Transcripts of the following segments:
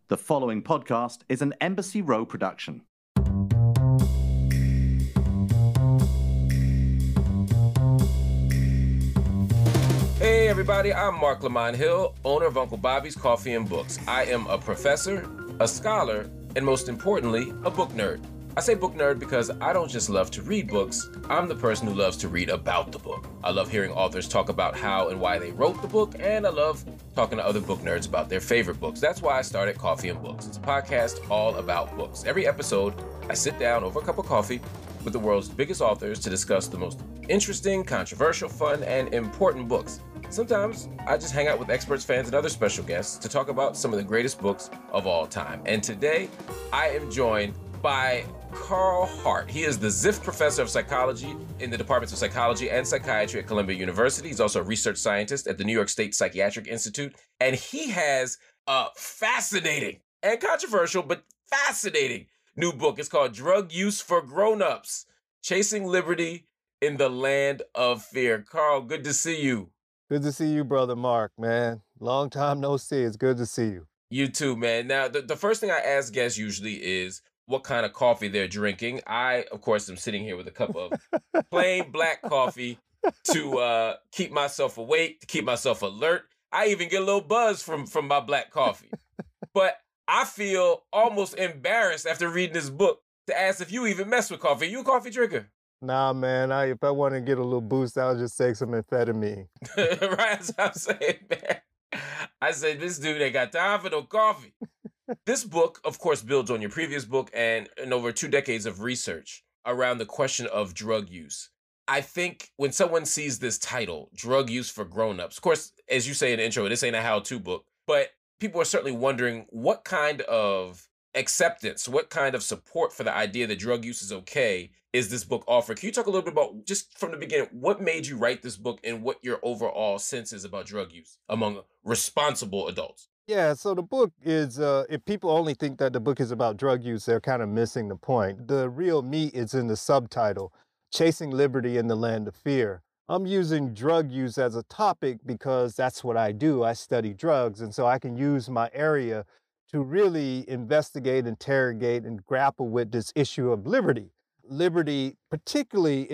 The following podcast is an Embassy Row production. Hey everybody, I'm Marc Lamont Hill, owner of Uncle Bobby's Coffee and Books. I am a professor, a scholar, and most importantly, a book nerd. I say book nerd because I don't just love to read books, I'm the person who loves to read about the book. I love hearing authors talk about how and why they wrote the book, and I love talking to other book nerds about their favorite books. That's why I started Coffee and Books. It's a podcast all about books. Every episode, I sit down over a cup of coffee with the world's biggest authors to discuss the most interesting, controversial, fun, and important books. Sometimes I just hang out with experts, fans, and other special guests to talk about some of the greatest books of all time. And today, I am joined by Carl Hart. He is the Ziff Professor of Psychology in the Departments of Psychology and Psychiatry at Columbia University. He's also a research scientist at the New York State Psychiatric Institute. And he has a fascinating and controversial, but fascinating new book. It's called Drug Use for Grown-Ups, Chasing Liberty in the Land of Fear. Carl, good to see you. Good to see you, Brother Mark, man. Long time no see. It's good to see you. You too, man. Now, the first thing I ask guests usually is what kind of coffee they're drinking. I, of course, am sitting here with a cup of plain black coffee to keep myself awake, to keep myself alert. I even get a little buzz from my black coffee. But I feel almost embarrassed after reading this book to ask if you even mess with coffee. Are you a coffee drinker? Nah, man. If I want to get a little boost, I'll just take some amphetamine. Right, that's what I'm saying, man. I said, this dude ain't got time for no coffee. This book, of course, builds on your previous book and over 2 decades of research around the question of drug use. I think when someone sees this title, Drug Use for Grown-Ups, of course, as you say in the intro, this ain't a how-to book, but people are certainly wondering what kind of acceptance, what kind of support for the idea that drug use is okay is this book offer? Can you talk a little bit about, just from the beginning, what made you write this book and what your overall sense is about drug use among responsible adults? Yeah, so the book is, if people only think that the book is about drug use, they're kind of missing the point. The real meat is in the subtitle, Chasing Liberty in the Land of Fear. I'm using drug use as a topic because that's what I do. I study drugs, and so I can use my area to really investigate, interrogate, and grapple with this issue of liberty. Liberty, particularly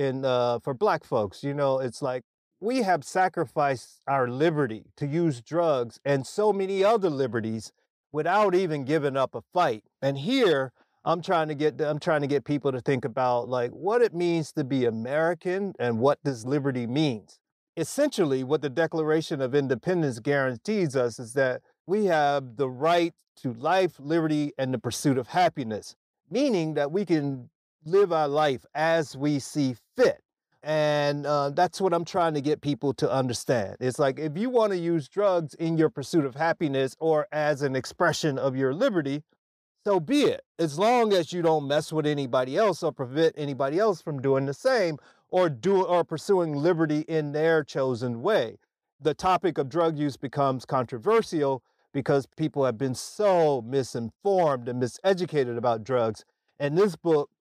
for Black folks, it's like, we have sacrificed our liberty to use drugs and so many other liberties without even giving up a fight. And here, I'm trying to get people to think about like what it means to be American and what this liberty means. Essentially, what the Declaration of Independence guarantees us is that we have the right to life, liberty, and the pursuit of happiness, meaning that we can live our life as we see fit. And that's what I'm trying to get people to understand. It's like, if you want to use drugs in your pursuit of happiness or as an expression of your liberty, so be it. As long as you don't mess with anybody else or prevent anybody else from doing the same or pursuing liberty in their chosen way. The topic of drug use becomes controversial because people have been so misinformed and miseducated about drugs. And this book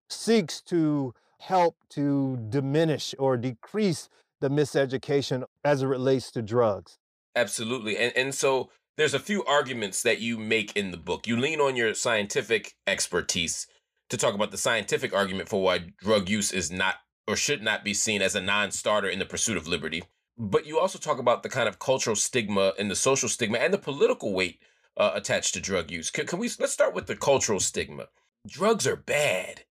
seeks to help to diminish or decrease the miseducation as it relates to drugs. Absolutely. And so there's a few arguments that you make in the book. You lean on your scientific expertise to talk about the scientific argument for why drug use is not or should not be seen as a non-starter in the pursuit of liberty. But you also talk about the kind of cultural stigma and the social stigma and the political weight attached to drug use. Let's start with the cultural stigma. Drugs are bad.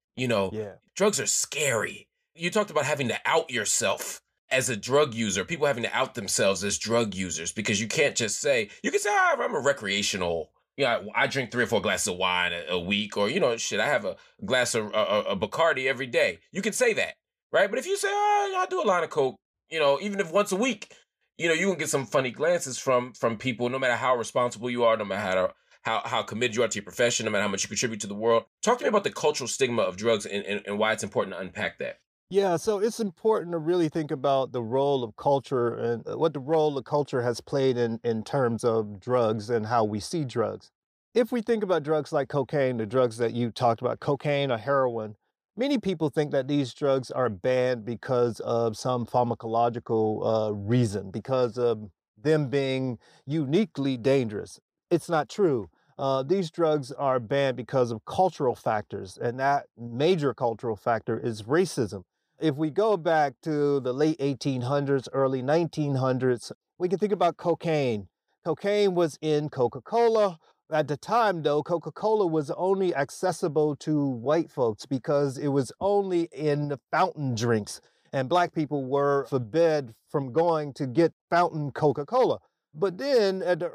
Drugs are scary. You talked about having to out yourself as a drug user, people having to out themselves as drug users, because you can't just say, you can say, I'm a recreational, I drink 3 or 4 glasses of wine a week, or, I have a glass of a Bacardi every day. You can say that, right? But if you say, I do a line of coke, even if once a week, you can get some funny glances from people, no matter how responsible you are, no matter how committed you are to your profession, no matter how much you contribute to the world. Talk to me about the cultural stigma of drugs and why it's important to unpack that. Yeah, so it's important to really think about the role of culture and what the role of culture has played in terms of drugs and how we see drugs. If we think about drugs like cocaine, the drugs that you talked about, cocaine or heroin, many people think that these drugs are banned because of some pharmacological reason, because of them being uniquely dangerous. It's not true. These drugs are banned because of cultural factors, and that major cultural factor is racism. If we go back to the late 1800s, early 1900s, we can think about cocaine. Cocaine was in Coca-Cola. At the time, though, Coca-Cola was only accessible to white folks because it was only in the fountain drinks, and black people were forbid from going to get fountain Coca-Cola. But then in the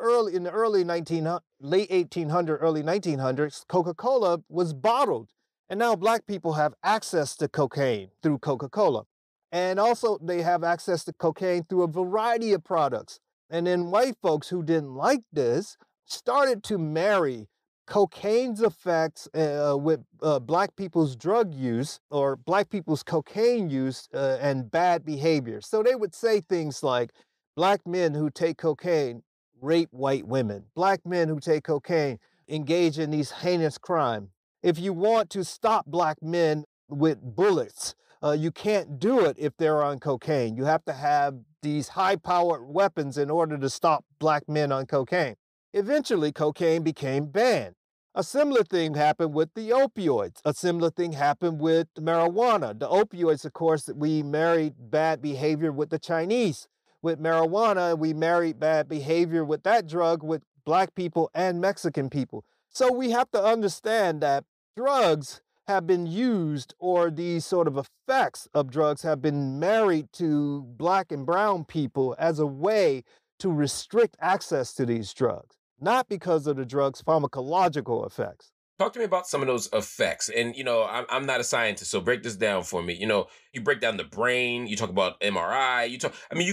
late 1800s, early 1900s, Coca-Cola was bottled. And now black people have access to cocaine through Coca-Cola. And also they have access to cocaine through a variety of products. And then white folks who didn't like this started to marry cocaine's effects with black people's drug use or black people's cocaine use and bad behavior. So they would say things like, black men who take cocaine rape white women. Black men who take cocaine engage in these heinous crimes. If you want to stop black men with bullets, you can't do it if they're on cocaine. You have to have these high-powered weapons in order to stop black men on cocaine. Eventually, cocaine became banned. A similar thing happened with the opioids. A similar thing happened with marijuana. The opioids, of course, we married bad behavior with the Chinese. With marijuana, we married bad behavior with that drug with black people and Mexican people. So we have to understand that drugs have been used, or these sort of effects of drugs have been married to black and brown people as a way to restrict access to these drugs, not because of the drug's pharmacological effects. Talk to me about some of those effects. And, I'm not a scientist, so break this down for me. You break down the brain, you talk about MRI, you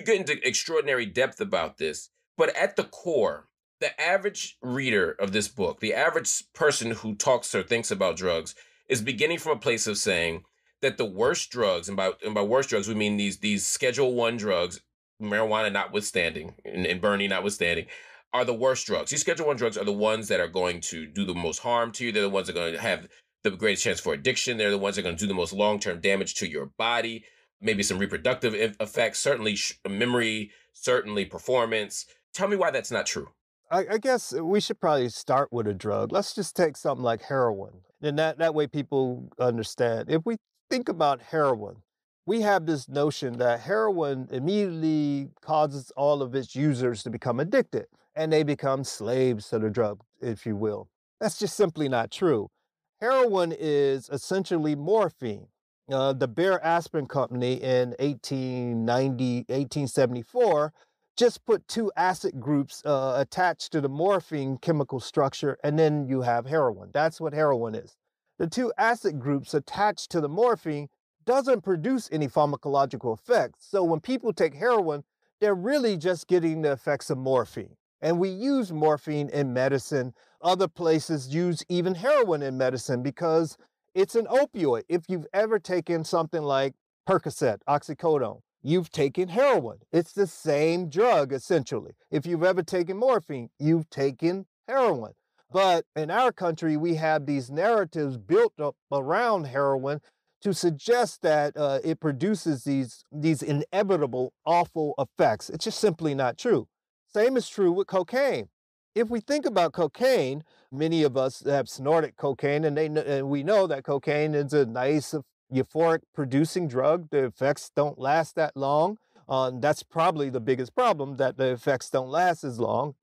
get into extraordinary depth about this. But at the core, the average reader of this book, the average person who talks or thinks about drugs, is beginning from a place of saying that the worst drugs, and by worst drugs, we mean these Schedule 1 drugs, marijuana notwithstanding, and Bernie notwithstanding, are the worst drugs. These Schedule 1 drugs are the ones that are going to do the most harm to you. They're the ones that are going to have the greatest chance for addiction. They're the ones that are going to do the most long-term damage to your body, maybe some reproductive effects, certainly memory, certainly performance. Tell me why that's not true. I guess we should probably start with a drug. Let's just take something like heroin. And that way people understand. If we think about heroin, we have this notion that heroin immediately causes all of its users to become addicted, and they become slaves to the drug, if you will. That's just simply not true. Heroin is essentially morphine. The Bear Aspirin Company in 1874 just put two acid groups attached to the morphine chemical structure, and then you have heroin. That's what heroin is. The two acid groups attached to the morphine doesn't produce any pharmacological effects. So when people take heroin, they're really just getting the effects of morphine. And we use morphine in medicine. Other places use even heroin in medicine because it's an opioid. If you've ever taken something like Percocet, oxycodone, you've taken heroin. It's the same drug, essentially. If you've ever taken morphine, you've taken heroin. But in our country, we have these narratives built up around heroin to suggest that it produces these inevitable, awful effects. It's just simply not true. Same is true with cocaine. If we think about cocaine, many of us have snorted cocaine, and we know that cocaine is a nice, euphoric producing drug. The effects don't last that long. That's probably the biggest problem, that the effects don't last as long.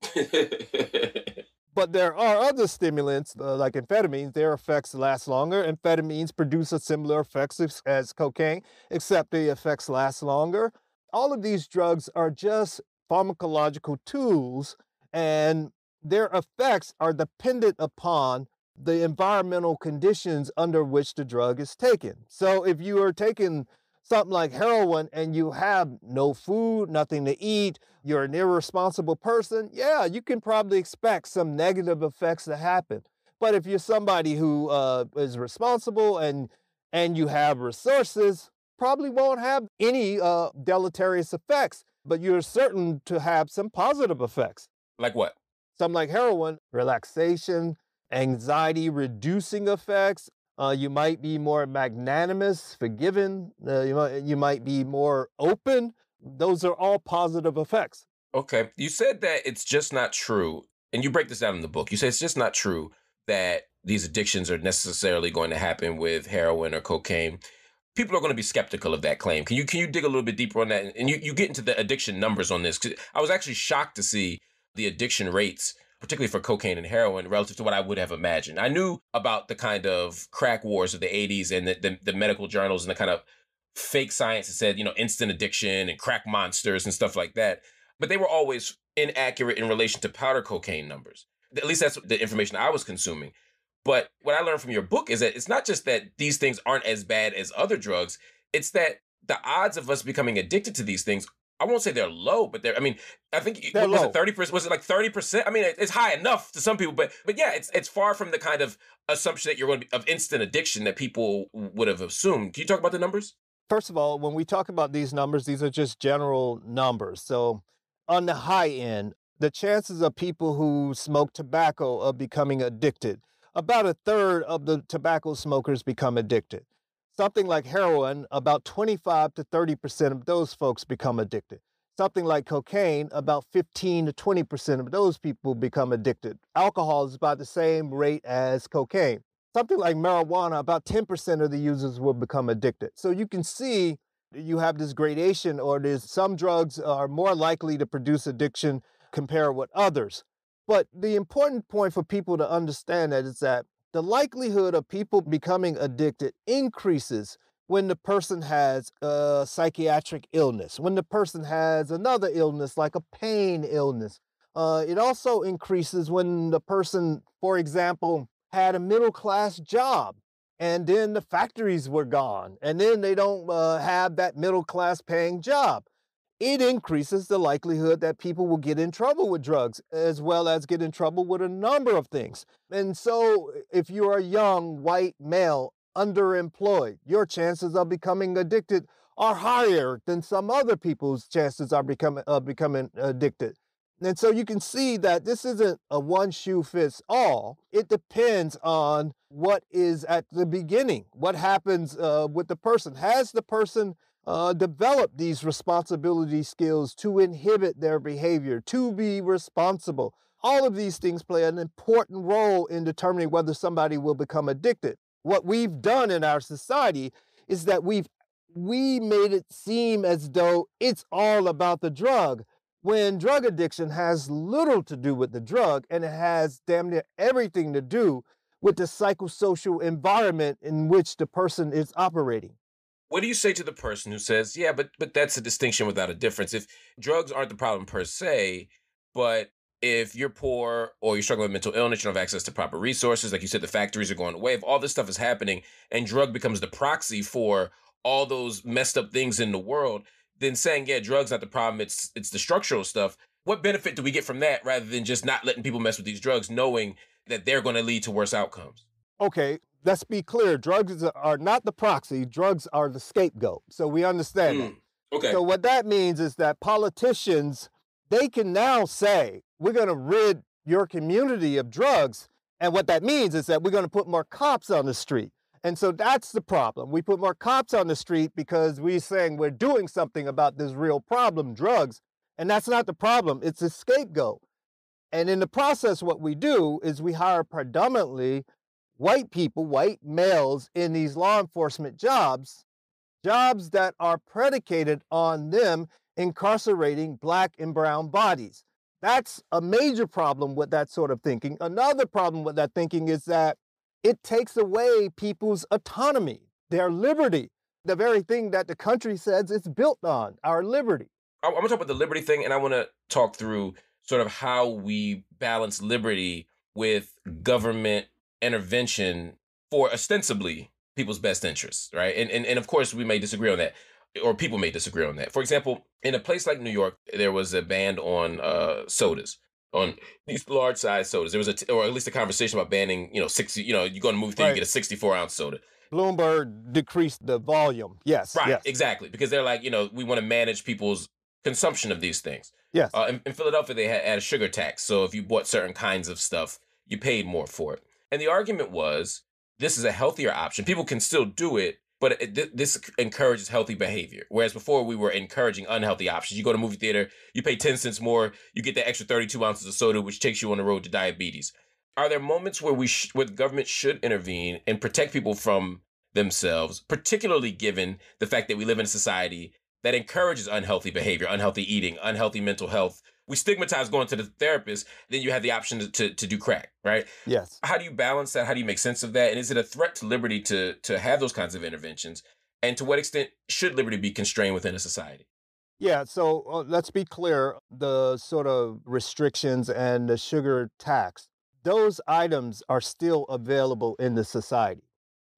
But there are other stimulants, like amphetamines. Their effects last longer. Amphetamines produce a similar effects as cocaine, except the effects last longer. All of these drugs are just pharmacological tools, and their effects are dependent upon the environmental conditions under which the drug is taken. So if you are taking something like heroin and you have no food, nothing to eat, you're an irresponsible person, yeah, you can probably expect some negative effects to happen. But if you're somebody who is responsible and you have resources, probably won't have any deleterious effects, but you're certain to have some positive effects. Like what? Something like heroin, relaxation, anxiety reducing effects. You might be more magnanimous, forgiving. You might be more open. Those are all positive effects. Okay. You said that it's just not true. and you break this down in the book. You say it's just not true that these addictions are necessarily going to happen with heroin or cocaine. People are going to be skeptical of that claim. Can you dig a little bit deeper on that? And you get into the addiction numbers on this. 'Cause I was actually shocked to see the addiction rates, particularly for cocaine and heroin, relative to what I would have imagined. I knew about the kind of crack wars of the 80s and the medical journals and the kind of fake science that said, instant addiction and crack monsters and stuff like that. But they were always inaccurate in relation to powder cocaine numbers. At least that's the information I was consuming. But what I learned from your book is that it's not just that these things aren't as bad as other drugs. It's that the odds of us becoming addicted to these things, I won't say they're low, but I think, They're was low. it 30%? Was it like 30%? I mean, it's high enough to some people, but yeah, it's far from the kind of assumption that you're going to be of instant addiction that people would have assumed. Can you talk about the numbers? First of all, when we talk about these numbers, these are just general numbers. So on the high end, the chances of people who smoke tobacco of becoming addicted, about a third of the tobacco smokers become addicted. Something like heroin, about 25 to 30% of those folks become addicted. Something like cocaine, about 15 to 20% of those people become addicted. Alcohol is about the same rate as cocaine. Something like marijuana, about 10% of the users will become addicted. So you can see you have this gradation, or there's some drugs are more likely to produce addiction compared with others. But the important point for people to understand that is that the likelihood of people becoming addicted increases when the person has a psychiatric illness, when the person has another illness like a pain illness. It also increases when the person, for example, had a middle-class job and then the factories were gone and then they don't have that middle-class paying job. It increases the likelihood that people will get in trouble with drugs, as well as get in trouble with a number of things. And so if you're a young white male, underemployed, your chances of becoming addicted are higher than some other people's chances are becoming addicted. And so you can see that this isn't a one shoe fits all. It depends on what is at the beginning, what happens with the person. Has the person develop these responsibility skills to inhibit their behavior, to be responsible? All of these things play an important role in determining whether somebody will become addicted. What we've done in our society is that we made it seem as though it's all about the drug, when drug addiction has little to do with the drug, and it has damn near everything to do with the psychosocial environment in which the person is operating. What do you say to the person who says, yeah, but that's a distinction without a difference? If drugs aren't the problem per se, but if you're poor or you're struggling with mental illness, you don't have access to proper resources, like you said, the factories are going away, if all this stuff is happening and drug becomes the proxy for all those messed up things in the world, then saying, yeah, drugs not the problem, it's the structural stuff. What benefit do we get from that rather than just not letting people mess with these drugs, knowing that they're going to lead to worse outcomes? Okay, let's be clear. Drugs are not the proxy. Drugs are the scapegoat. So we understand that. Okay. So what that means is that politicians, they can now say, we're going to rid your community of drugs. And what that means is that we're going to put more cops on the street. And so that's the problem. We put more cops on the street because we're saying we're doing something about this real problem, drugs. And that's not the problem. It's a scapegoat. And in the process, what we do is we hire predominantly white people, white males in these law enforcement jobs that are predicated on them incarcerating Black and brown bodies. That's a major problem with that sort of thinking. Another problem with that thinking is that it takes away people's autonomy, their liberty, the very thing that the country says it's built on, our liberty. I want to talk about the liberty thing, and I want to talk through sort of how we balance liberty with government intervention for ostensibly people's best interests, right? And of course, we may disagree on that, or people may disagree on that. For example, in a place like New York, there was a ban on sodas, on these large-sized sodas. There was or at least a conversation about banning, 60. You go to a movie theater, you get a 64-ounce soda. Bloomberg decreased the volume. Yes. Right. Yes. Exactly, because they're like, we want to manage people's consumption of these things. Yes. In Philadelphia, they had a sugar tax, so if you bought certain kinds of stuff, you paid more for it. And the argument was, this is a healthier option. People can still do it, but this encourages healthy behavior. Whereas before we were encouraging unhealthy options. You go to movie theater, you pay 10 cents more, you get the extra 32 ounces of soda, which takes you on the road to diabetes. Are there moments where where the government should intervene and protect people from themselves, particularly given the fact that we live in a society that encourages unhealthy behavior, unhealthy eating, unhealthy mental health? We stigmatize going to the therapist, then you have the option to do crack, right? Yes. How do you balance that? How do you make sense of that? And is it a threat to liberty to have those kinds of interventions? And to what extent should liberty be constrained within a society? Yeah, so let's be clear, the sort of restrictions and the sugar tax, those items are still available in the society.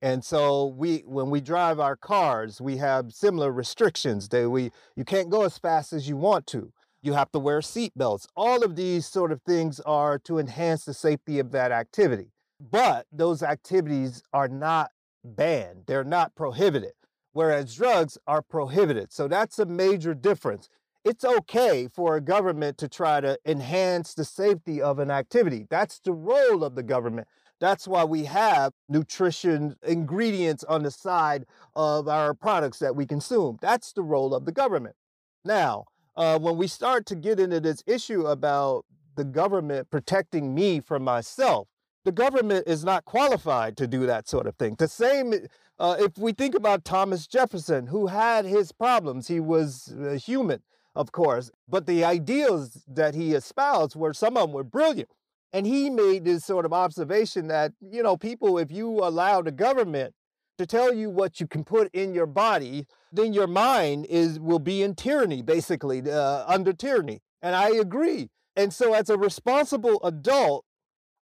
And so when we drive our cars, we have similar restrictions. You can't go as fast as you want to. You have to wear seat belts. All of these sort of things are to enhance the safety of that activity. But those activities are not banned. They're not prohibited, whereas drugs are prohibited. So that's a major difference. It's okay for a government to try to enhance the safety of an activity. That's the role of the government. That's why we have nutrition ingredients on the side of our products that we consume. That's the role of the government. Now, when we start to get into this issue about the government protecting me from myself, the government is not qualified to do that sort of thing. The same, if we think about Thomas Jefferson, who had his problems, he was human, of course, but the ideals that he espoused some of them were brilliant. And he made this sort of observation that, people, if you allow the government to tell you what you can put in your body, then your mind will be in tyranny, basically, under tyranny. And I agree. And so as a responsible adult,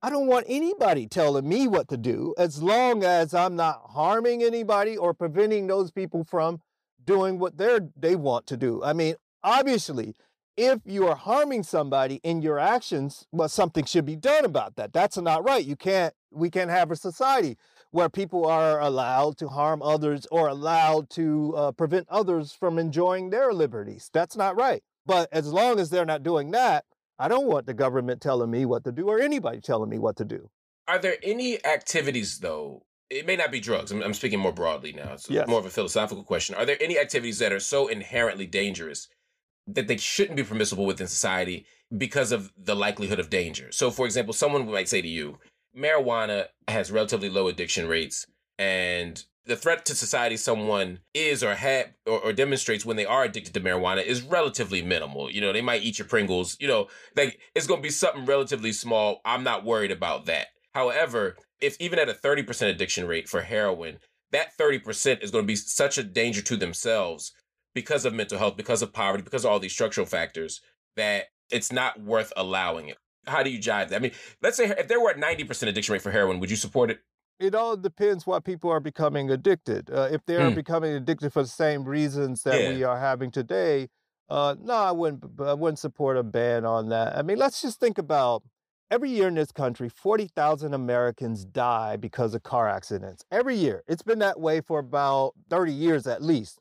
I don't want anybody telling me what to do as long as I'm not harming anybody or preventing those people from doing what they want to do. I mean, obviously, if you are harming somebody in your actions, well, something should be done about that. That's not right. We can't have a society where people are allowed to harm others or allowed to prevent others from enjoying their liberties. That's not right. But as long as they're not doing that, I don't want the government telling me what to do or anybody telling me what to do. Are there any activities, though? It may not be drugs. I'm speaking more broadly now. It's Yes. more of a philosophical question. Are there any activities that are so inherently dangerous that they shouldn't be permissible within society because of the likelihood of danger? So, for example, someone might say to you, marijuana has relatively low addiction rates, and the threat to society someone is or demonstrates when they are addicted to marijuana is relatively minimal. They might eat your Pringles, like it's going to be something relatively small. I'm not worried about that. However, if even at a 30% addiction rate for heroin, that 30% is going to be such a danger to themselves because of mental health, because of poverty, because of all these structural factors, that it's not worth allowing it. How do you jive that? I mean, let's say if there were a 90% addiction rate for heroin, would you support it? It all depends why people are becoming addicted. If they're becoming addicted for the same reasons that we are having today, no, I wouldn't support a ban on that. I mean, let's just think about every year in this country, 40,000 Americans die because of car accidents. Every year. It's been that way for about 30 years at least.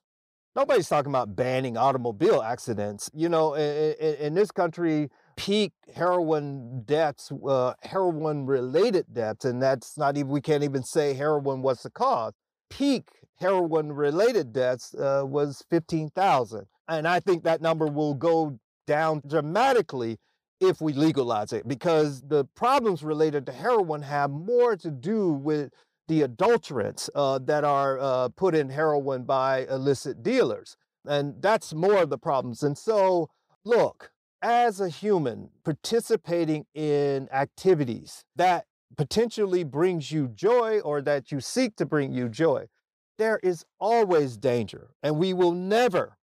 Nobody's talking about banning automobile accidents. In this country, peak heroin deaths, heroin-related deaths, and that's not even, we can't even say heroin was the cause. Peak heroin-related deaths was 15,000. And I think that number will go down dramatically if we legalize it, because the problems related to heroin have more to do with the adulterants that are put in heroin by illicit dealers. And that's more of the problems. And so, look, as a human participating in activities that potentially brings you joy or that you seek to bring you joy, there is always danger, and we will never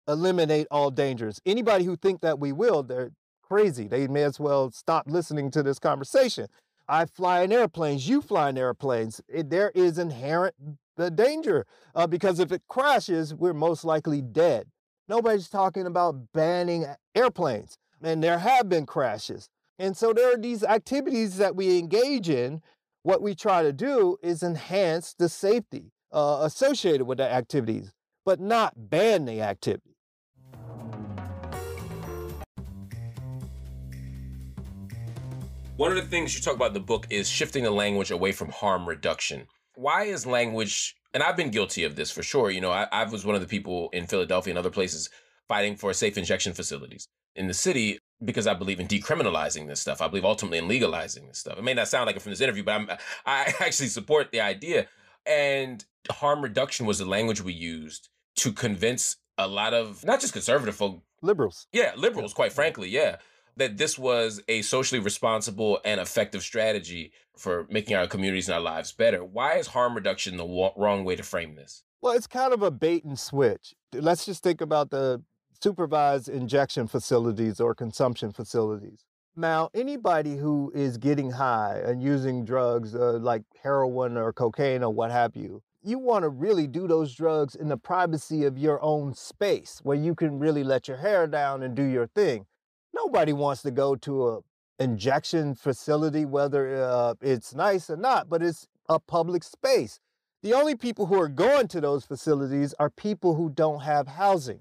eliminate all dangers. Anybody who think that we will, they're crazy. They may as well stop listening to this conversation. I fly in airplanes, you fly in airplanes. There is inherent danger because if it crashes, we're most likely dead. Nobody's talking about banning airplanes, and there have been crashes. And so there are these activities that we engage in. What we try to do is enhance the safety associated with the activities, but not ban the activity. One of the things you talk about in the book is shifting the language away from harm reduction. Why is language, and I've been guilty of this for sure. I was one of the people in Philadelphia and other places fighting for safe injection facilities in the city because I believe in decriminalizing this stuff. I believe ultimately in legalizing this stuff. It may not sound like it from this interview, but I actually support the idea. And harm reduction was the language we used to convince a lot of, not just conservative folk. Liberals. Yeah, liberals, quite frankly, yeah. That this was a socially responsible and effective strategy for making our communities and our lives better. Why is harm reduction the wrong way to frame this? Well, it's kind of a bait and switch. Let's just think about the supervised injection facilities or consumption facilities. Now, anybody who is getting high and using drugs like heroin or cocaine or what have you, you want to really do those drugs in the privacy of your own space where you can really let your hair down and do your thing. Nobody wants to go to a injection facility, whether it's nice or not, but it's a public space. The only people who are going to those facilities are people who don't have housing.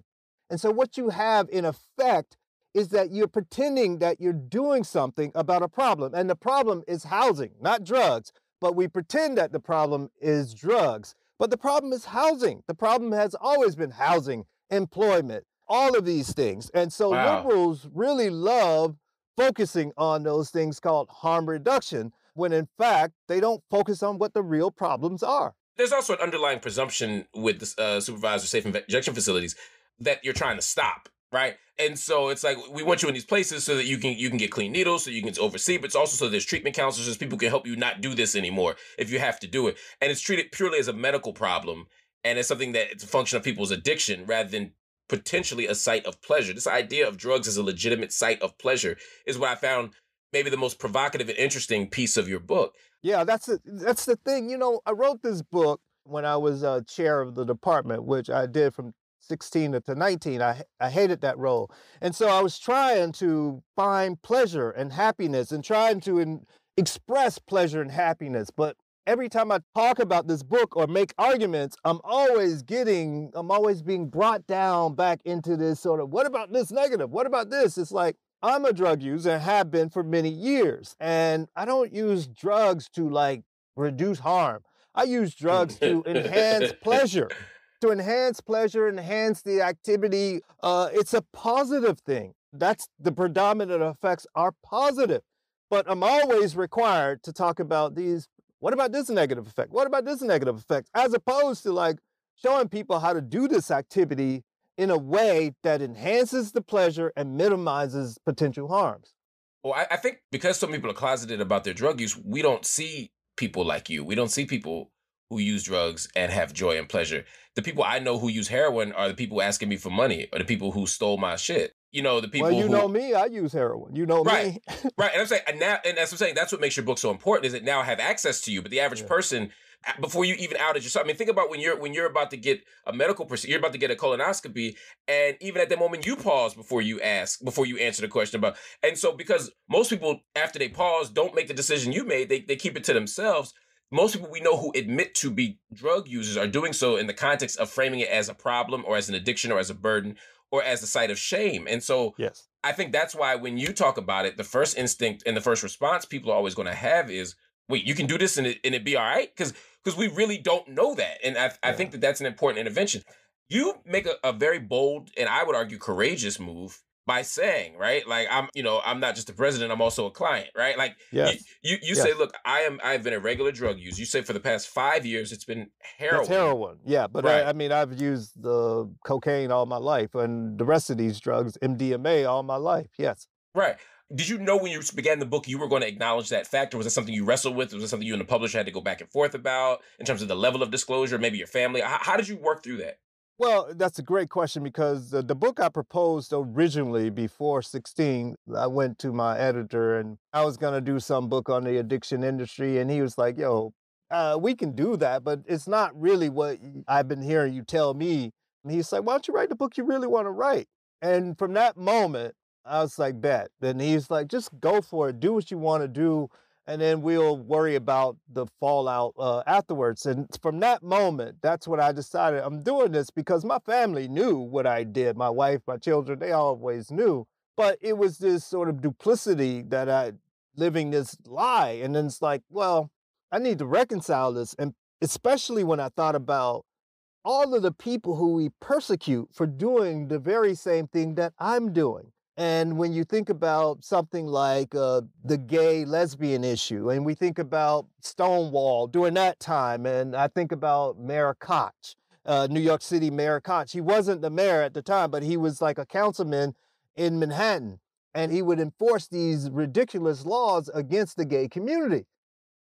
And so what you have in effect is that you're pretending that you're doing something about a problem. And the problem is housing, not drugs. But we pretend that the problem is drugs. But the problem is housing. The problem has always been housing, employment, all of these things. And so liberals really love focusing on those things called harm reduction, when in fact, they don't focus on what the real problems are. There's also an underlying presumption with supervised or safe injection facilities that you're trying to stop, right? And so it's like, we want you in these places so that you can get clean needles, so you can oversee, but it's also so there's treatment counselors, people who can help you not do this anymore if you have to do it. And it's treated purely as a medical problem, and it's something that it's a function of people's addiction rather than potentially a site of pleasure. This idea of drugs as a legitimate site of pleasure is what I found maybe the most provocative and interesting piece of your book. Yeah, that's the thing. I wrote this book when I was chair of the department, which I did from 16 to 19. I hated that role. And so I was trying to find pleasure and happiness and trying to express pleasure and happiness. But every time I talk about this book or make arguments, I'm always being brought down back into this sort of, what about this negative? What about this? It's like, I'm a drug user and have been for many years. And I don't use drugs to reduce harm. I use drugs to enhance pleasure. To enhance pleasure, enhance the activity. It's a positive thing. That's the predominant effects are positive. But I'm always required to talk about these. What about this negative effect? What about this negative effect? As opposed to showing people how to do this activity in a way that enhances the pleasure and minimizes potential harms. Well, I think because some people are closeted about their drug use, we don't see people like you. We don't see people who use drugs and have joy and pleasure. The people I know who use heroin are the people asking me for money, or the people who stole my shit. The people Well, know me, I use heroin. You know me. Right. And I'm saying, and that's what I'm saying, that's what makes your book so important, is that now I have access to you. But the average person, before you even outed yourself, I mean, think about when you're about to get a medical procedure, you're about to get a colonoscopy, and even at that moment you pause before you answer the question about. And so because most people, after they pause, don't make the decision you made, they keep it to themselves. Most people we know who admit to be drug users are doing so in the context of framing it as a problem or as an addiction or as a burden or as the site of shame. And so yes. I think that's why when you talk about it, the first instinct and the first response people are always going to have is, wait, you can do this and it be all right? Because we really don't know that. And I think that that's an important intervention. You make a very bold and I would argue courageous move by saying, right, I'm not just the president, I'm also a client, right? Yes. You say, look, I've been a regular drug user. You say for the past 5 years, it's been heroin. It's heroin, yeah. But right. I've used the cocaine all my life and the rest of these drugs, MDMA, all my life, yes. Right. Did you know when you began the book, you were going to acknowledge that fact? Or was it something you wrestled with? Was it something you and the publisher had to go back and forth about in terms of the level of disclosure, maybe your family? How did you work through that? Well, that's a great question because the book I proposed originally before 16, I went to my editor and I was going to do some book on the addiction industry. And he was like, yo, we can do that, but it's not really what I've been hearing you tell me. And he's like, why don't you write the book you really want to write? And from that moment, I was like, bet. Then he's like, just go for it. Do what you want to do. And then we'll worry about the fallout afterwards. And from that moment, that's when I decided I'm doing this because my family knew what I did. My wife, my children, they always knew. But it was this sort of duplicity that living this lie. And then it's like, well, I need to reconcile this. And especially when I thought about all of the people who we persecute for doing the very same thing that I'm doing. And when you think about something like the gay lesbian issue, and we think about Stonewall during that time, and I think about Mayor Koch, New York City Mayor Koch. He wasn't the mayor at the time, but he was like a councilman in Manhattan, and he would enforce these ridiculous laws against the gay community.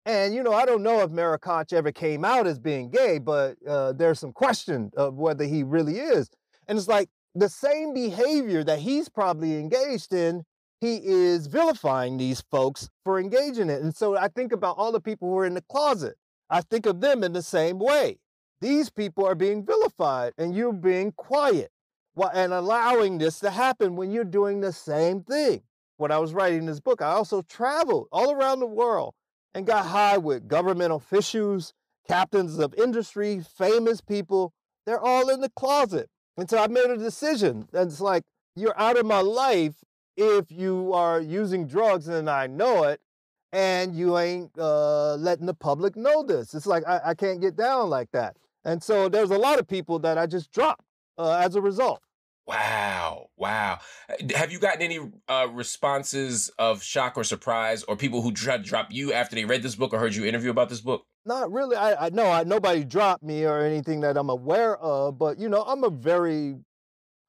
And, I don't know if Mayor Koch ever came out as being gay, but there's some question of whether he really is. And it's like the same behavior that he's probably engaged in, he is vilifying these folks for engaging in it. And so I think about all the people who are in the closet. I think of them in the same way. These people are being vilified and you're being quiet and allowing this to happen when you're doing the same thing. When I was writing this book, I also traveled all around the world and got high with government officials, captains of industry, famous people. They're all in the closet. And so I made a decision. And it's like, you're out of my life if you are using drugs and I know it, and you ain't letting the public know this. It's like, I can't get down like that. And so there's a lot of people that I just dropped as a result. Wow. Wow. Have you gotten any responses of shock or surprise, or people who tried to drop you after they read this book or heard you interview about this book? Not really. I know nobody dropped me or anything that I'm aware of, but I'm a very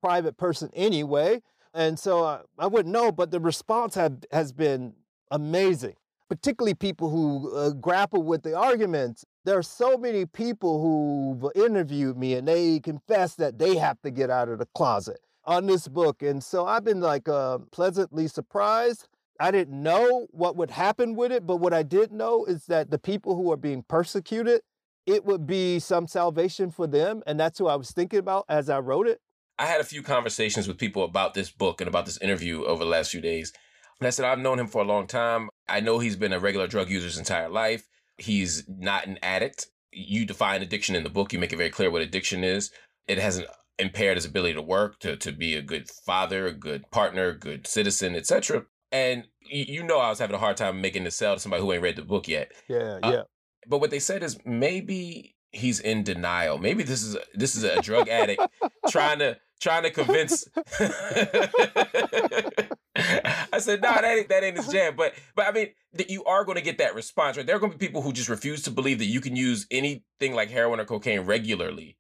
private person anyway. And so I wouldn't know, but the response has been amazing, particularly people who grapple with the arguments. There are so many people who've interviewed me and they confess that they have to get out of the closet on this book. And so I've been like pleasantly surprised. I didn't know what would happen with it, but what I did know is that the people who are being persecuted, it would be some salvation for them. And that's who I was thinking about as I wrote it. I had a few conversations with people about this book and about this interview over the last few days. And I said, I've known him for a long time. I know he's been a regular drug user his entire life. He's not an addict. You define addiction in the book. You make it very clear what addiction is. It hasn't impaired his ability to work, to be a good father, a good partner, a good citizen, etc. And I was having a hard time making the sell to somebody who ain't read the book yet. Yeah. But what they said is maybe he's in denial. Maybe this is a drug addict trying to convince. I said, no, that ain't his jam. But I mean, you are going to get that response, right? There are going to be people who just refuse to believe that you can use anything like heroin or cocaine regularly.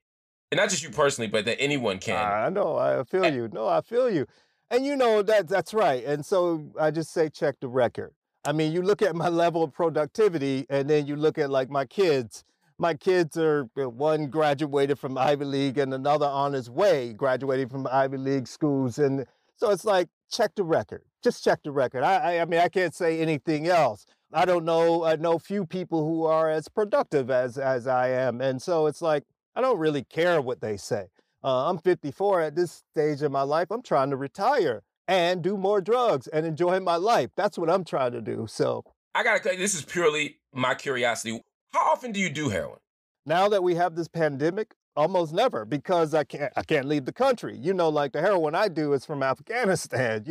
And not just you personally, but that anyone can. I know. I feel you. No, I feel you. And that's right. And so I just say, check the record. I mean, you look at my level of productivity and then you look at like my kids. My kids are, one graduated from Ivy League and another on his way graduating from Ivy League schools. And so it's like, check the record. Just check the record. I mean, I can't say anything else. I don't know. I know few people who are as productive as I am. And so it's like, I don't really care what they say. I'm 54 at this stage of my life. I'm trying to retire and do more drugs and enjoy my life. That's what I'm trying to do. So this is purely my curiosity. How often do you do heroin? Now that we have this pandemic, almost never, because I can't leave the country. Like the heroin I do is from Afghanistan,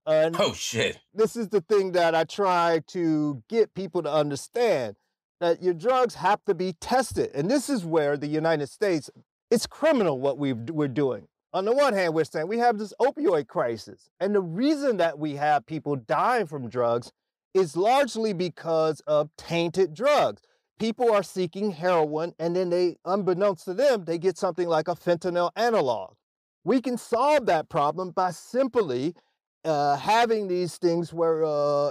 and oh shit. This is the thing that I try to get people to understand, that your drugs have to be tested. And this is where the United States, it's criminal what we're doing. On the one hand, we're saying we have this opioid crisis. And the reason that we have people dying from drugs is largely because of tainted drugs. People are seeking heroin, and then unbeknownst to them, they get something like a fentanyl analog. We can solve that problem by simply having these things where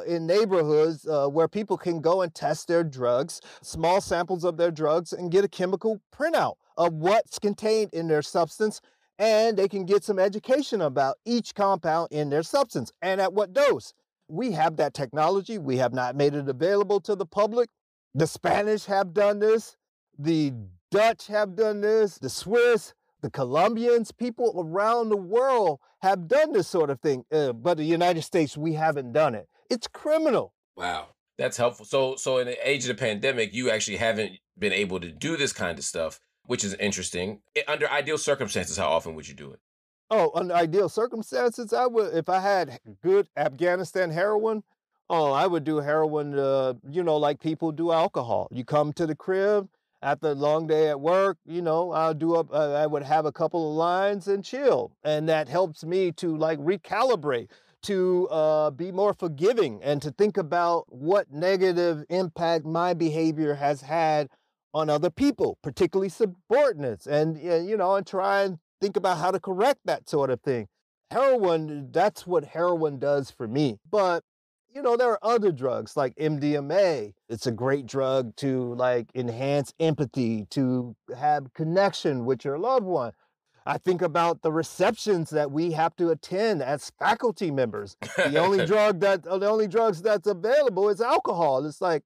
in neighborhoods where people can go and test their drugs, small samples of their drugs, and get a chemical printout of what's contained in their substance, and they can get some education about each compound in their substance and at what dose. We have that technology. We have not made it available to the public. The Spanish have done this. The Dutch have done this. The Swiss, the Colombians, people around the world have done this sort of thing. But the United States, we haven't done it. It's criminal. Wow. That's helpful. So in the age of the pandemic, you actually haven't been able to do this kind of stuff, which is interesting. Under ideal circumstances, how often would you do it? Oh, under ideal circumstances, I would, if I had good Afghanistan heroin, I would do heroin, like people do alcohol. You come to the crib After a long day at work, I would have a couple of lines and chill. And that helps me to like recalibrate, to be more forgiving and to think about what negative impact my behavior has had on other people, particularly subordinates, and try and think about how to correct that sort of thing. Heroin, that's what heroin does for me. But there are other drugs like MDMA. It's a great drug to like enhance empathy, to have connection with your loved one. I think about the receptions that we have to attend as faculty members. The only drugs that's available is alcohol. It's like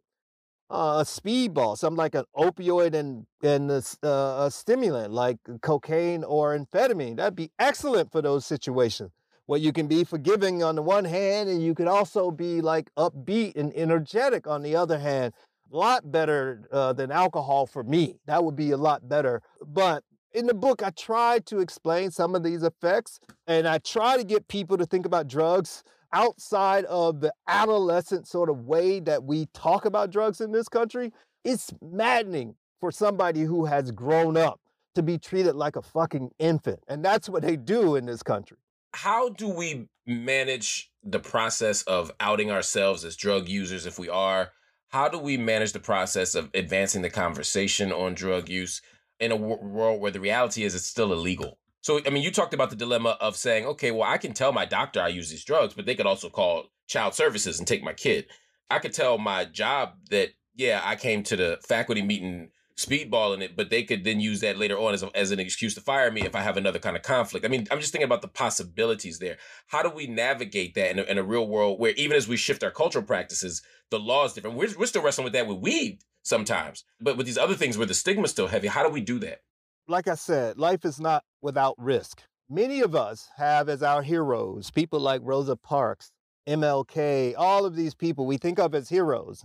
a speedball, something like an opioid and a stimulant like cocaine or amphetamine. That'd be excellent for those situations where you can be forgiving on the one hand and you can also be like upbeat and energetic on the other hand. A lot better than alcohol for me. That would be a lot better. But in the book, I try to explain some of these effects, and I try to get people to think about drugs outside of the adolescent sort of way that we talk about drugs in this country. It's maddening for somebody who has grown up to be treated like a fucking infant. And that's what they do in this country. How do we manage the process of outing ourselves as drug users if we are? How do we manage the process of advancing the conversation on drug use in a world where the reality is it's still illegal? So, I mean, you talked about the dilemma of saying, okay, well, I can tell my doctor I use these drugs, but they could also call child services and take my kid. I could tell my job that, yeah, I came to the faculty meeting speedballing it, but they could then use that later on as an excuse to fire me if I have another kind of conflict. I mean, I'm just thinking about the possibilities there. How do we navigate that in a real world where even as we shift our cultural practices, the law is different? We're still wrestling with that with weed sometimes, but with these other things where the stigma's still heavy, how do we do that? Like I said, life is not without risk. Many of us have as our heroes people like Rosa Parks, MLK, all of these people we think of as heroes.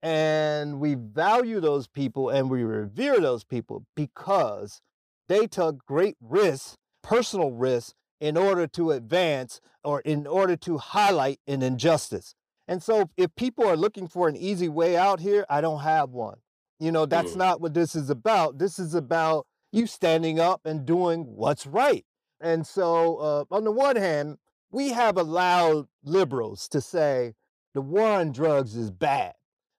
And we value those people and we revere those people because they took great risks, personal risks, in order to advance or in order to highlight an injustice. And so if people are looking for an easy way out here, I don't have one. That's not what this is about. This is about you standing up and doing what's right. And so on the one hand, we have allowed liberals to say the war on drugs is bad.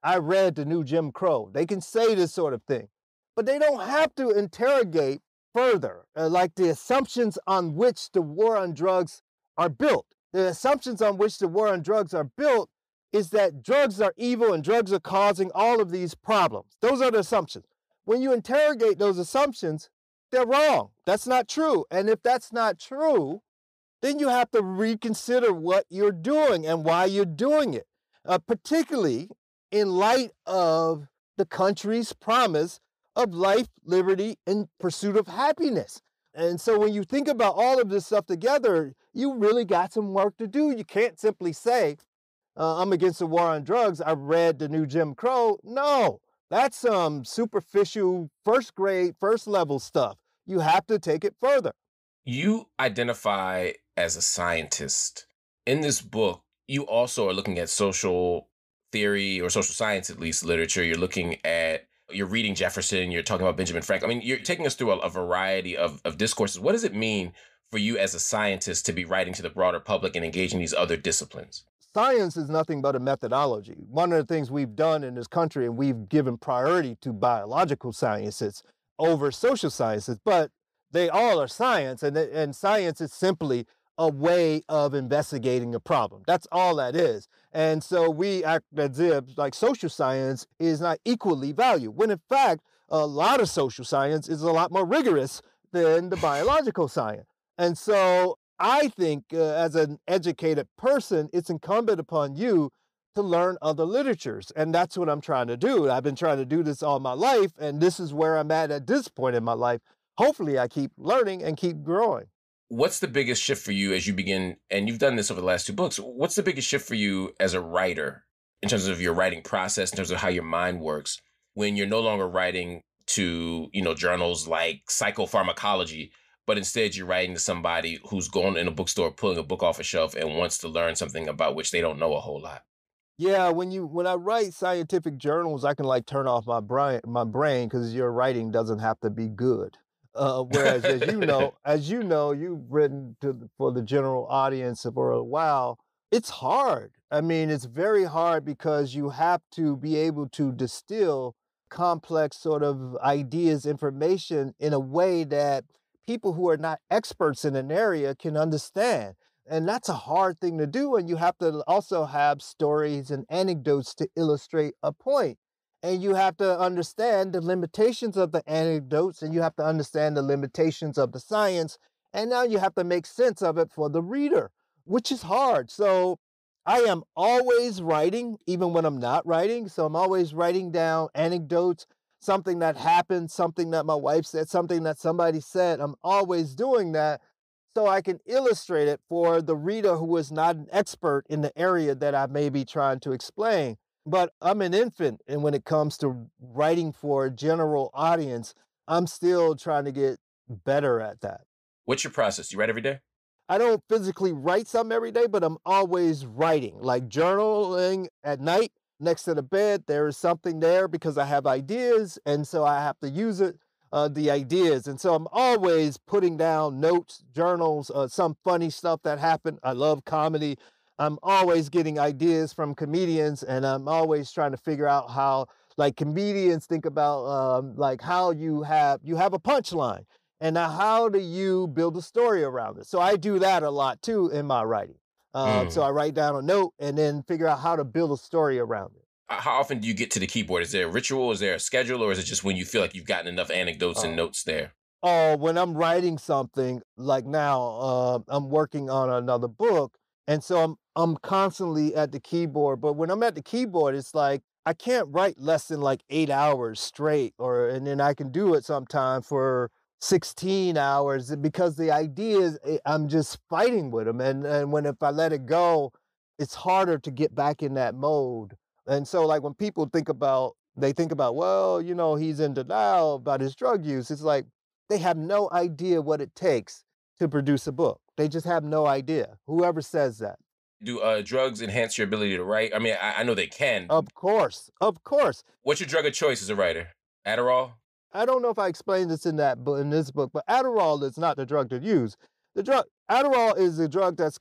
I read the new Jim Crow. They can say this sort of thing, but they don't have to interrogate further, like the assumptions on which the war on drugs are built. The assumptions on which the war on drugs are built is that drugs are evil and drugs are causing all of these problems. Those are the assumptions. When you interrogate those assumptions, they're wrong. That's not true. And if that's not true, then you have to reconsider what you're doing and why you're doing it, particularly in light of the country's promise of life, liberty, and pursuit of happiness. And so when you think about all of this stuff together, you really got some work to do. You can't simply say, I'm against the war on drugs. I read the new Jim Crow. No, that's some superficial first grade, first level stuff. You have to take it further. You identify as a scientist. In this book, you also are looking at social theory or social science, at least literature. You're reading Jefferson, you're talking about Benjamin Franklin. I mean, you're taking us through a variety of discourses. What does it mean for you as a scientist to be writing to the broader public and engaging these other disciplines? Science is nothing but a methodology. One of the things we've done in this country, and we've given priority to biological sciences over social sciences, but they all are science, and science is simply a way of investigating a problem. That's all that is. And so we act as if like social science is not equally valued, when in fact, a lot of social science is a lot more rigorous than the biological science. And so I think as an educated person, it's incumbent upon you to learn other literatures. And that's what I'm trying to do. I've been trying to do this all my life, and this is where I'm at this point in my life. Hopefully I keep learning and keep growing. What's the biggest shift for you as you begin, and you've done this over the last 2 books, what's the biggest shift for you as a writer in terms of your writing process, in terms of how your mind works, when you're no longer writing to, journals like psychopharmacology, but instead you're writing to somebody who's going in a bookstore, pulling a book off a shelf and wants to learn something about which they don't know a whole lot? Yeah, when I write scientific journals, I can like turn off my brain because your writing doesn't have to be good. Whereas, you've written for the general audience for a while. It's hard. I mean, it's very hard because you have to be able to distill complex sort of ideas, information in a way that people who are not experts in an area can understand. And that's a hard thing to do. And you have to also have stories and anecdotes to illustrate a point. And you have to understand the limitations of the anecdotes and you have to understand the limitations of the science. And now you have to make sense of it for the reader, which is hard. So I am always writing, even when I'm not writing. So I'm always writing down anecdotes, something that happened, something that my wife said, something that somebody said. I'm always doing that so I can illustrate it for the reader who is not an expert in the area that I may be trying to explain. But I'm an infant, and when it comes to writing for a general audience, I'm still trying to get better at that. What's your process? You write every day? I don't physically write something every day, but I'm always writing, like journaling at night next to the bed. There is something there because I have ideas, and so I have to use it, the ideas. And so I'm always putting down notes, journals, some funny stuff that happened. I love comedy. I'm always getting ideas from comedians, and I'm always trying to figure out how, like comedians think about, like how you have a punchline and now, how do you build a story around it? So I do that a lot too in my writing. So Mm. I write down a note and then figure out how to build a story around it. How often do you get to the keyboard? Is there a ritual? Is there a schedule? Or is it just when you feel like you've gotten enough anecdotes and Oh, notes there? Oh, when I'm writing something, like now, I'm working on another book, and so I'm constantly at the keyboard. But when I'm at the keyboard, it's like I can't write less than like 8 hours straight, and then I can do it sometime for 16 hours because the ideas I'm just fighting with them, and when if I let it go, it's harder to get back in that mode. And so, like when people think about, well, he's in denial about his drug use. It's like they have no idea what it takes to produce a book. They just have no idea. Whoever says that. Do drugs enhance your ability to write? I mean, I know they can. Of course, of course. What's your drug of choice as a writer? Adderall? I don't know if I explained this in this book, but Adderall is not the drug to use. The drug Adderall is a drug that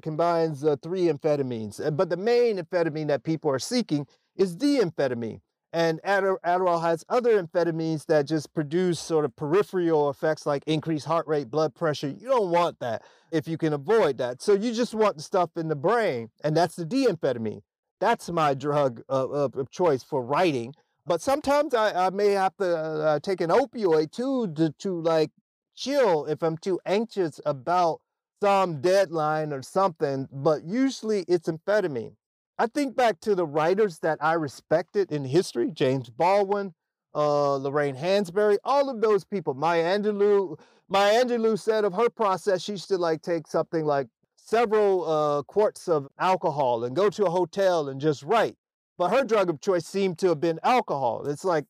combines three amphetamines, but the main amphetamine that people are seeking is D-amphetamine. And Adderall has other amphetamines that just produce sort of peripheral effects like increased heart rate, blood pressure. You don't want that if you can avoid that. So you just want the stuff in the brain, and that's the D-amphetamine. That's my drug of choice for writing. But sometimes I may have to take an opioid too to like chill if I'm too anxious about some deadline or something. But usually it's amphetamine. I think back to the writers that I respected in history: James Baldwin, Lorraine Hansberry, all of those people. Maya Angelou. Maya Angelou said of her process, she used to like take something like several quarts of alcohol and go to a hotel and just write. But her drug of choice seemed to have been alcohol. It's like,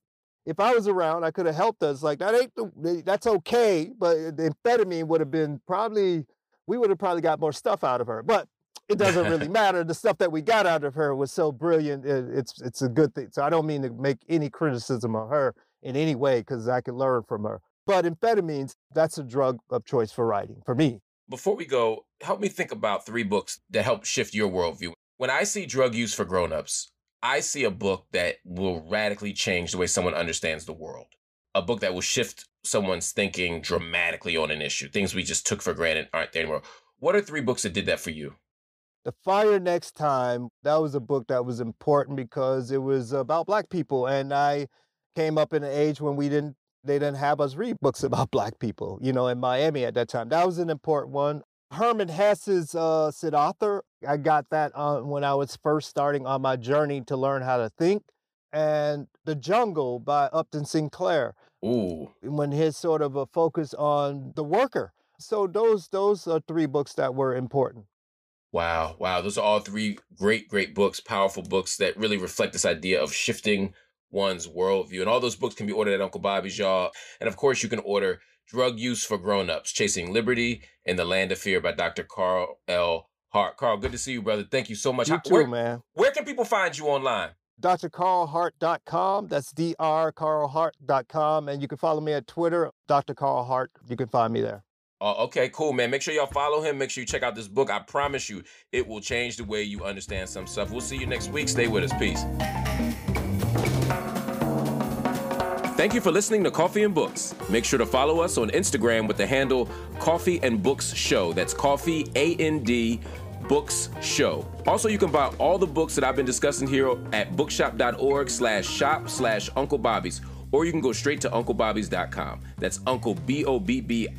if I was around, I could have helped us. Like, that's okay, but the amphetamine would have been we would have probably got more stuff out of her. But it doesn't really matter. The stuff that we got out of her was so brilliant. It's a good thing. So I don't mean to make any criticism of her in any way because I can learn from her. But amphetamines, that's a drug of choice for writing for me. Before we go, help me think about three books that help shift your worldview. When I see drug use for grown-ups, I see a book that will radically change the way someone understands the world. A book that will shift someone's thinking dramatically on an issue. Things we just took for granted aren't there anymore. What are three books that did that for you? The Fire Next Time, that was a book that was important because it was about Black people. And I came up in an age when they didn't have us read books about Black people, in Miami at that time. That was an important one. Herman Hesse's Siddhartha, I got that when I was first starting on my journey to learn how to think. And The Jungle by Upton Sinclair, Ooh. when his sort of a focus on the worker. So those are three books that were important. Wow. Wow. Those are all three great, great books, powerful books that really reflect this idea of shifting one's worldview. And all those books can be ordered at Uncle Bobby's, y'all. And of course, you can order Drug Use for Grown-Ups, Chasing Liberty in the Land of Fear by Dr. Carl L. Hart. Carl, good to see you, brother. Thank you so much. You too, man. Where can people find you online? drcarlhart.com. That's drcarlhart.com. And you can follow me at Twitter, Dr. Carl Hart. You can find me there. Okay, cool, man. Make sure y'all follow him. Make sure you check out this book. I promise you, it will change the way you understand some stuff. We'll see you next week. Stay with us. Peace. Thank you for listening to Coffee and Books. Make sure to follow us on Instagram with the handle Coffee and Books Show. That's Coffee, A-N-D, Books Show. Also, you can buy all the books that I've been discussing here at bookshop.org/shop/Uncle Bobby's, or you can go straight to UncleBobby's.com. That's Uncle, BOBBIES.com.